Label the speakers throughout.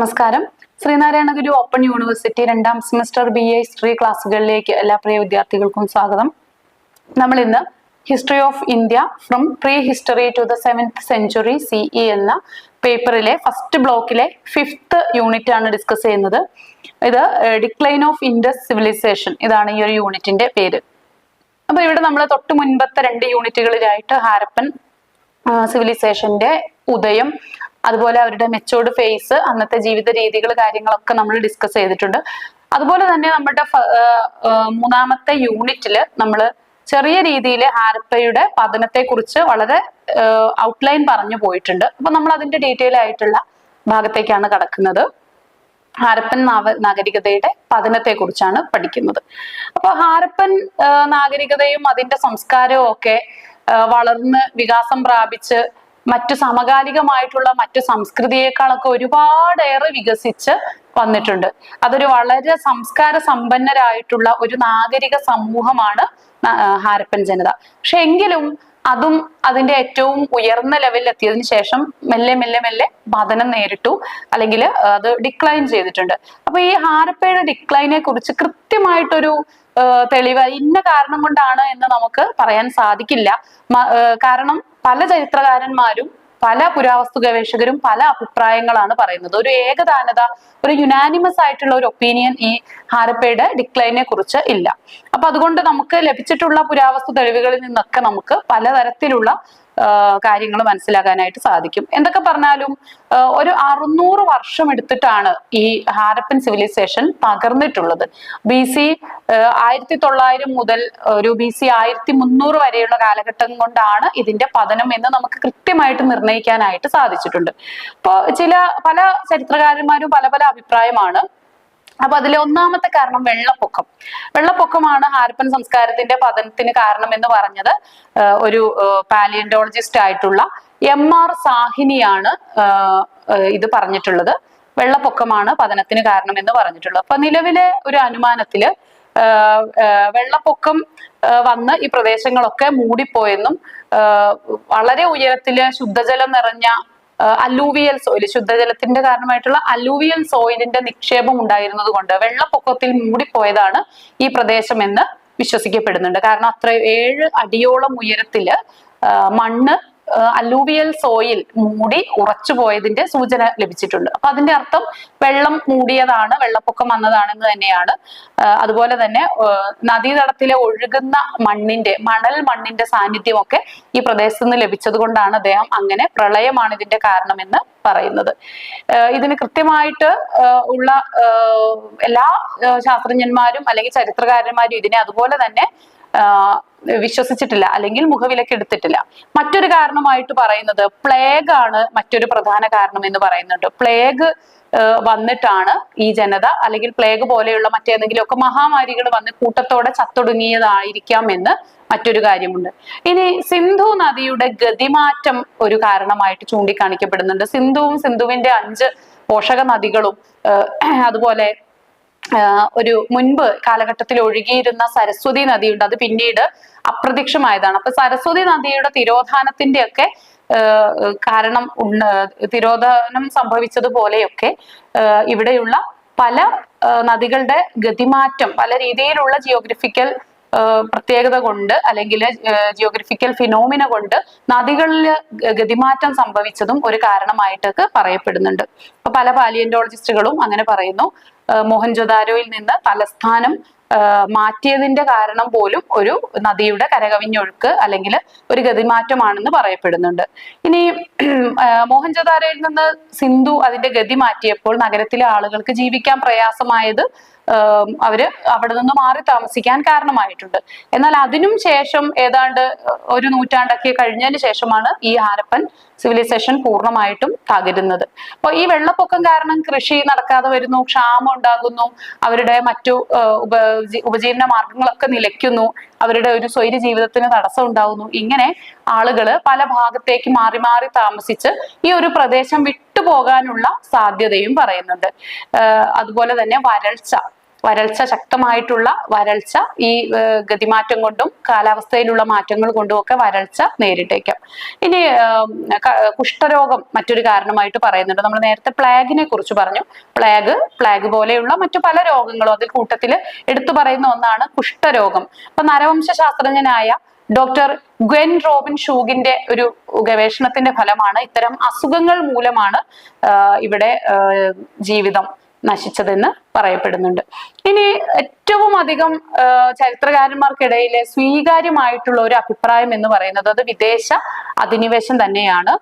Speaker 1: നമസ്കാരം. Sreenarayana Guru Open University 2ാം semester BA history ക്ലാസ്സുകളിലേക്ക് എല്ലാ പ്രിയ വിദ്യാർത്ഥികൾക്കും സ്വാഗതം. നമ്മൾ ഇന്ന് history of India from prehistory to the 7th century CE എന്ന പേപ്പറിലെ ഫസ്റ്റ് ബ്ലോക്കിലെ 5th യൂണിറ്റ് ആണ് ഡിസ്കസ് ചെയ്യുന്നത്. ഇത് ഡിക്ലൈൻ ഓഫ് ഇൻഡസ് സിവിലൈസേഷൻ, ഇതാണ് ഈ ഒരു യൂണിറ്റിന്റെ പേര്. അപ്പൊ ഇവിടെ നമ്മൾ തൊട്ട് മുൻപത്തെ 2 യൂണിറ്റുകളിലായിട്ട് ഹാരപ്പൻ സിവിലൈസേഷന്റെ ഉദയം, അതുപോലെ അവരുടെ മെച്ചോർഡ് ഫേസ്, അന്നത്തെ ജീവിത രീതികൾ, കാര്യങ്ങളൊക്കെ നമ്മൾ ഡിസ്കസ് ചെയ്തിട്ടുണ്ട്. അതുപോലെ തന്നെ നമ്മുടെ 3ാമത്തെ യൂണിറ്റില് നമ്മൾ ചെറിയ രീതിയിൽ ഹാരപ്പയുടെ പതനത്തെ കുറിച്ച് വളരെ ഔട്ട്ലൈൻ പറഞ്ഞു പോയിട്ടുണ്ട്. അപ്പൊ നമ്മൾ അതിന്റെ ഡീറ്റെയിൽ ആയിട്ടുള്ള ഭാഗത്തേക്കാണ് കടക്കുന്നത്. ഹാരപ്പൻ നാഗരികതയുടെ പതനത്തെ കുറിച്ചാണ് പഠിക്കുന്നത്. അപ്പൊ ഹാരപ്പൻ നാഗരികതയും അതിന്റെ സംസ്കാരവും ഒക്കെ വളർന്ന് വികാസം പ്രാപിച്ച് മറ്റു സമകാലികമായിട്ടുള്ള മറ്റു സംസ്കൃതിയേക്കാളൊക്കെ ഒരുപാടേറെ വികസിച്ച് വന്നിട്ടുണ്ട്. അതൊരു വളരെ സംസ്കാര സമ്പന്നരായിട്ടുള്ള ഒരു നാഗരിക സമൂഹമാണ് ഹാരപ്പൻ ജനത. പക്ഷെ എങ്കിലും അതും അതിന്റെ ഏറ്റവും ഉയർന്ന ലെവലിൽ എത്തിയതിനു ശേഷം മെല്ലെ മെല്ലെ മെല്ലെ പതനം നേരിട്ടു, അല്ലെങ്കിൽ അത് ഡിക്ലൈൻ ചെയ്തിട്ടുണ്ട്. അപ്പൊ ഈ ഹാരപ്പയുടെ ഡിക്ലൈനെ കുറിച്ച് കൃത്യമായിട്ടൊരു തെളിവ് ഇന്ന കാരണം കൊണ്ടാണ് എന്ന് നമുക്ക് പറയാൻ സാധിക്കില്ല. കാരണം പല ചരിത്രകാരന്മാരും പല പുരാവസ്തു ഗവേഷകരും പല അഭിപ്രായങ്ങളാണ് പറയുന്നത്. ഒരു ഏകദാനത, ഒരു യുനാനിമസ് ആയിട്ടുള്ള ഒരു ഒപ്പീനിയൻ ഈ ഹാരപ്പയുടെ ഡിക്ലൈനെ കുറിച്ച് ഇല്ല. അപ്പൊ അതുകൊണ്ട് നമുക്ക് ലഭിച്ചിട്ടുള്ള പുരാവസ്തു തെളിവുകളിൽ നിന്നൊക്കെ നമുക്ക് പലതരത്തിലുള്ള കാര്യങ്ങൾ മനസ്സിലാക്കാനായിട്ട് സാധിക്കും. എന്തൊക്കെ പറഞ്ഞാലും ഒരു 600 വർഷം എടുത്തിട്ടാണ് ഈ ഹാരപ്പൻ സിവിലൈസേഷൻ തകർന്നിട്ടുള്ളത്. BC 1900 മുതൽ ഒരു BC 1300 വരെയുള്ള കാലഘട്ടം കൊണ്ടാണ് ഇതിന്റെ പതനം എന്ന് നമുക്ക് കൃത്യമായിട്ട് നിർണ്ണയിക്കാനായിട്ട് സാധിച്ചിട്ടുണ്ട്. അപ്പോൾ പല ചരിത്രകാരന്മാരും പല പല അഭിപ്രായമാണ്. അപ്പൊ അതിലെ 1ാമത്തെ കാരണം വെള്ളപ്പൊക്കമാണ് ഹാരപ്പൻ സംസ്കാരത്തിന്റെ പതനത്തിന് കാരണം എന്ന് പറഞ്ഞത് ഒരു പാലിയന്റോളജിസ്റ്റ് ആയിട്ടുള്ള MR സാഹിനിയാണ് ഇത് പറഞ്ഞിട്ടുള്ളത്. വെള്ളപ്പൊക്കമാണ് പതനത്തിന് കാരണം എന്ന് പറഞ്ഞിട്ടുള്ളത്. അപ്പൊ നിലവിലെ ഒരു അനുമാനത്തില് വെള്ളപ്പൊക്കം വന്ന് ഈ പ്രദേശങ്ങളൊക്കെ മൂടിപ്പോയെന്നും വളരെ ഉയരത്തില് ശുദ്ധജലം നിറഞ്ഞ അലൂവിയൽ സോയിൽ, ശുദ്ധജലത്തിന്റെ കാരണമായിട്ടുള്ള അലൂവിയൽ സോയിലിന്റെ നിക്ഷേപം ഉണ്ടായിരുന്നത് കൊണ്ട് വെള്ളപ്പൊക്കത്തിൽ മൂടിപ്പോയതാണ് ഈ പ്രദേശം എന്ന് വിശ്വസിക്കപ്പെടുന്നുണ്ട്. കാരണം അത്ര 7 അടിയോളം ഉയരത്തില് മണ്ണ് അലൂവിയൽ സോയിൽ മൂടി ഉറച്ചു പോയതിന്റെ സൂചന ലഭിച്ചിട്ടുണ്ട്. അപ്പൊ അതിന്റെ അർത്ഥം വെള്ളം മൂടിയതാണ്, വെള്ളപ്പൊക്കം വന്നതാണെന്ന് തന്നെയാണ്. അതുപോലെ തന്നെ നദീതടത്തിലെ ഒഴുകുന്ന മണൽ മണ്ണിന്റെ സാന്നിധ്യമൊക്കെ ഈ പ്രദേശത്ത് നിന്ന് ലഭിച്ചത് കൊണ്ടാണ് അദ്ദേഹം അങ്ങനെ പ്രളയമാണ് ഇതിന്റെ കാരണമെന്ന് പറയുന്നത്. ഇതിന് കൃത്യമായിട്ട് ഉള്ള എല്ലാ ശാസ്ത്രജ്ഞന്മാരും അല്ലെങ്കിൽ ചരിത്രകാരന്മാരും ഇതിനെ അതുപോലെ തന്നെ വിശ്വസിച്ചിട്ടില്ല, അല്ലെങ്കിൽ മുഖവിലക്ക് എടുത്തിട്ടില്ല. മറ്റൊരു കാരണമായിട്ട് പറയുന്നത് പ്ലേഗ് ആണ് മറ്റൊരു പ്രധാന കാരണം എന്ന് പറയുന്നുണ്ട്. പ്ലേഗ് വന്നിട്ടാണ് ഈ ജനത, അല്ലെങ്കിൽ പ്ലേഗ് പോലെയുള്ള മറ്റേതെങ്കിലുമൊക്കെ മഹാമാരികൾ വന്ന് കൂട്ടത്തോടെ ചത്തൊടുങ്ങിയതായിരിക്കാം എന്ന് മറ്റൊരു കാര്യമുണ്ട്. ഇനി സിന്ധു നദിയുടെ ഗതിമാറ്റം ഒരു കാരണമായിട്ട് ചൂണ്ടിക്കാണിക്കപ്പെടുന്നുണ്ട്. സിന്ധുവിന്റെ 5 പോഷക നദികളും അതുപോലെ ഒരു മുൻപ് കാലഘട്ടത്തിൽ ഒഴുകിയിരുന്ന സരസ്വതി നദിയുണ്ട്, അത് പിന്നീട് അപ്രത്യക്ഷമായതാണ്. അപ്പൊ സരസ്വതി നദിയുടെ തിരോധാനത്തിന്റെ ഒക്കെ കാരണം തിരോധാനം സംഭവിച്ചതുപോലെയൊക്കെ ഇവിടെയുള്ള പല നദികളുടെ ഗതിമാറ്റം, പല രീതിയിലുള്ള ജിയോഗ്രഫിക്കൽ പ്രത്യേകത കൊണ്ട്, അല്ലെങ്കിൽ ജിയോഗ്രഫിക്കൽ ഫിനോമിന കൊണ്ട് നദികളിൽ ഗതിമാറ്റം സംഭവിച്ചതും ഒരു കാരണമായിട്ടൊക്കെ പറയപ്പെടുന്നുണ്ട്. അപ്പൊ പല പാലിയന്റോളജിസ്റ്റുകളും അങ്ങനെ പറയുന്നു. മോഹൻജൊദാരോയിൽ നിന്ന് തലസ്ഥാനം മാറ്റിയതിന്റെ കാരണം പോലും ഒരു നദിയുടെ കരകവിഞ്ഞൊഴുക്ക് അല്ലെങ്കിൽ ഒരു ഗതിമാറ്റമാണെന്ന് പറയപ്പെടുന്നുണ്ട്. ഇനി മോഹൻജൊദാരോയിൽ നിന്ന് സിന്ധു അതിന്റെ ഗതി മാറ്റിയപ്പോൾ നഗരത്തിലെ ആളുകൾക്ക് ജീവിക്കാൻ പ്രയാസമായത് അവര് അവിടെ നിന്ന് മാറി താമസിക്കാൻ കാരണമായിട്ടുണ്ട്. എന്നാൽ അതിനും ശേഷം ഏതാണ്ട് ഒരു നൂറ്റാണ്ടൊക്കെ കഴിഞ്ഞതിന് ശേഷമാണ് ഈ ഹാരപ്പൻ സിവിലൈസേഷൻ പൂർണ്ണമായിട്ടും തകരുന്നത്. അപ്പൊ ഈ വെള്ളപ്പൊക്കം കാരണം കൃഷി നടക്കാതെ വരുന്നു, ക്ഷാമം ഉണ്ടാകുന്നു, അവരുടെ മറ്റു ഉപജീവന മാർഗങ്ങളൊക്കെ നിലയ്ക്കുന്നു, അവരുടെ ഒരു സ്വൈര ജീവിതത്തിന് തടസ്സം ഉണ്ടാകുന്നു. ഇങ്ങനെ ആളുകള് പല ഭാഗത്തേക്ക് മാറി മാറി താമസിച്ച് ഈ ഒരു പ്രദേശം വിട്ടുപോകാനുള്ള സാധ്യതയും പറയുന്നുണ്ട്. അതുപോലെ തന്നെ വരൾച്ച, വരൾച്ച, ശക്തമായിട്ടുള്ള വരൾച്ച ഈ ഗതിമാറ്റം കൊണ്ടും കാലാവസ്ഥയിലുള്ള മാറ്റങ്ങൾ കൊണ്ടും ഒക്കെ വരൾച്ച നേരിട്ടേക്കാം. ഇനി കുഷ്ഠരോഗം മറ്റൊരു കാരണമായിട്ട് പറയുന്നുണ്ട്. നമ്മൾ നേരത്തെ പ്ലേഗിനെ കുറിച്ച് പറഞ്ഞു. പ്ലേഗ് പോലെയുള്ള മറ്റു പല രോഗങ്ങളും അതിൽ കൂട്ടത്തിൽ എടുത്തു പറയുന്ന ഒന്നാണ് കുഷ്ഠരോഗം. അപ്പൊ നരവംശ ശാസ്ത്രജ്ഞനായ ഡോക്ടർ ഗ്വെൻ റോബിൻ ഷൂഗിന്റെ ഒരു ഗവേഷണത്തിന്റെ ഫലമാണ് ഇത്തരം അസുഖങ്ങൾ മൂലമാണ് ഇവിടെ ജീവിതം നശിച്ചതെന്ന് പറയപ്പെടുന്നുണ്ട്. ഇനി ഏറ്റവും അധികം ചരിത്രകാരന്മാർക്കിടയിലെ സ്വീകാര്യമായിട്ടുള്ള ഒരു അഭിപ്രായം എന്ന് പറയുന്നത് അത് വിദേശ അധിനിവേശം തന്നെയാണ്.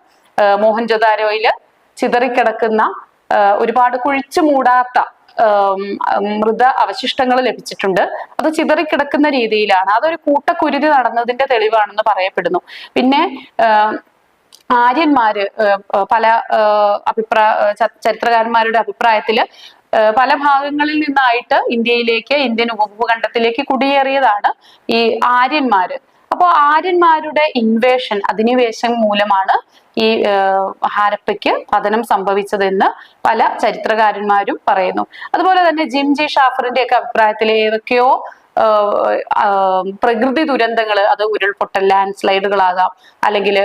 Speaker 1: മോഹൻജൊദാരോയില് ചിതറിക്കിടക്കുന്ന ഒരുപാട് കുഴിച്ചു മൂടാത്ത മൃത അവശിഷ്ടങ്ങൾ ലഭിച്ചിട്ടുണ്ട്. അത് ചിതറിക്കിടക്കുന്ന രീതിയിലാണ്. അതൊരു കൂട്ടക്കുരുതി നടന്നതിന്റെ തെളിവാണെന്ന് പറയപ്പെടുന്നു. പിന്നെ ആര്യന്മാര് പല ചരിത്രകാരന്മാരുടെ അഭിപ്രായത്തില് പല ഭാഗങ്ങളിൽ നിന്നായിട്ട് ഇന്ത്യൻ ഉപഭൂഖണ്ഡത്തിലേക്ക് കുടിയേറിയതാണ് ഈ ആര്യന്മാര്. അപ്പോ ആര്യന്മാരുടെ അധിനിവേശം മൂലമാണ് ഈ ഹാരപ്പയ്ക്ക് പതനം സംഭവിച്ചതെന്ന് പല ചരിത്രകാരന്മാരും പറയുന്നു. അതുപോലെ തന്നെ ജിം ജി ഷാഫറിന്റെ ഒക്കെ അഭിപ്രായത്തിൽ ഏതൊക്കെയോ പ്രകൃതി ദുരന്തങ്ങൾ, അത് ഉരുൾപൊട്ടൽ, ലാൻഡ് സ്ലൈഡുകളാകാം, അല്ലെങ്കിൽ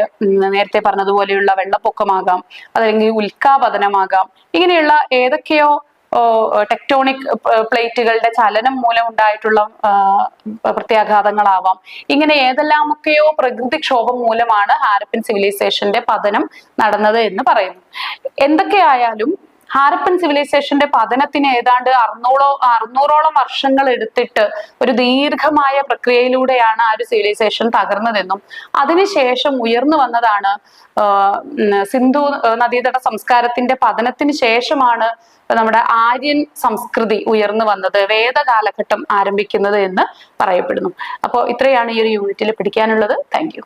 Speaker 1: നേരത്തെ പറഞ്ഞതുപോലെയുള്ള വെള്ളപ്പൊക്കമാകാം, അതല്ലെങ്കിൽ ഉൽക്കാപതനമാകാം, ഇങ്ങനെയുള്ള ഏതൊക്കെയോ ടെക്ടോണിക് പ്ലേറ്റുകളുടെ ചലനം മൂലം ഉണ്ടായിട്ടുള്ള പ്രത്യാഘാതങ്ങളാവാം. ഇങ്ങനെ ഏതെല്ലാമൊക്കെയോ പ്രകൃതിക്ഷോഭം മൂലമാണ് ഹാരപ്പൻ സിവിലൈസേഷന്റെ പതനം നടന്നത് എന്ന് പറയുന്നു. എന്തൊക്കെയായാലും ഹാരപ്പൻ സിവിലൈസേഷന്റെ പതനത്തിന് ഏതാണ്ട് 600ഓളം വർഷങ്ങൾ എടുത്തിട്ട് ഒരു ദീർഘമായ പ്രക്രിയയിലൂടെയാണ് ആ ഒരു സിവിലൈസേഷൻ തകർന്നതെന്നും അതിനുശേഷം ഉയർന്നു വന്നതാണ് സിന്ധു നദീതട സംസ്കാരത്തിന്റെ പതനത്തിന് ശേഷമാണ് നമ്മുടെ ആര്യൻ സംസ്കൃതി ഉയർന്നു വന്നത്, വേദകാലഘട്ടം ആരംഭിക്കുന്നത് എന്ന് പറയപ്പെടുന്നു. അപ്പോൾ ഇത്രയാണ് ഈ ഒരു യൂണിറ്റിൽ പഠിക്കാനുള്ളത്. Thank you.